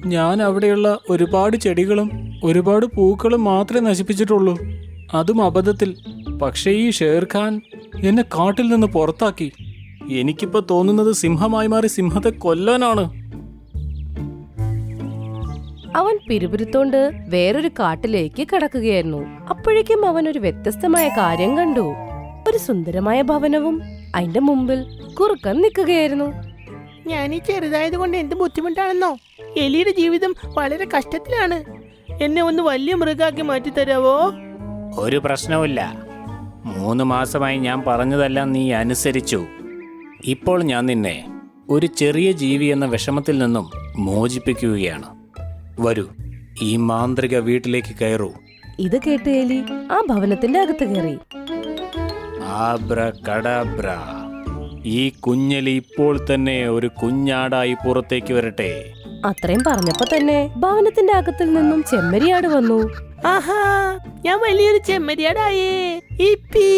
ഞാൻ അവിടെയുള്ള ഒരുപാട് ചെടികളും ഒരുപാട് പൂക്കളും മാത്രമേ നശിപ്പിച്ചിട്ടുള്ളൂ, അതും അബദ്ധത്തിൽ. പക്ഷേ ഈ ഷേർഖാൻ എന്നെ കാട്ടിൽ നിന്ന് പുറത്താക്കി. എനിക്കിപ്പോ തോന്നുന്നത് സിംഹമായി മാറി സിംഹത്തെ കൊല്ലാനാണ്. അവൻ പിറുപിറുത്തോണ്ട് വേറൊരു കാട്ടിലേക്ക് കടക്കുകയായിരുന്നു. അപ്പോഴേക്കും അവൻ ഒരു വ്യത്യസ്തമായ കാര്യം കണ്ടു. ഒരു സുന്ദരമായ ഭവനവും അതിന്റെ മുമ്പിൽ കുറുക്കൻ നിൽക്കുകയായിരുന്നു. ഞാൻ ഈ ചെറുതായത് കൊണ്ട് എന്ത് ബുദ്ധിമുട്ടാണെന്നോ. എലിയുടെ ജീവിതം വളരെ കഷ്ടത്തിലാണ്. എന്നെ ഒന്ന് വലിയ മൃഗാക്കി മാറ്റി തരാവോ? ഒരു പ്രശ്നവുമില്ല. 3 മാസമായി ഞാൻ പറഞ്ഞതെല്ലാം നീ അനുസരിച്ചു. ഇപ്പോൾ ഞാൻ നിന്നെ ഒരു ചെറിയ ജീവി എന്ന വിഷമത്തിൽ നിന്നും മോചിപ്പിക്കുകയാണ്. വരൂ, ഈ മാന്ത്രിക വീട്ടിലേക്ക് കയറൂ. ഇത് കേട്ട് എലി ആ ഭവനത്തിന്റെ അകത്ത് കയറി. ആബ്രകഡാബ്ര, ഈ കുഞ്ഞെലി ഇപ്പോൾ തന്നെ ഒരു കുഞ്ഞാടായി പുറത്തേക്ക് വരട്ടെ. അത്രയും പറഞ്ഞപ്പോ തന്നെ ഭവനത്തിന്റെ അകത്തിൽ നിന്നും ചെമ്മരിയാട് വന്നു. ആഹാ, ഞാൻ വലിയൊരു ചെമ്മരിയാടായേ. ഇപ്പി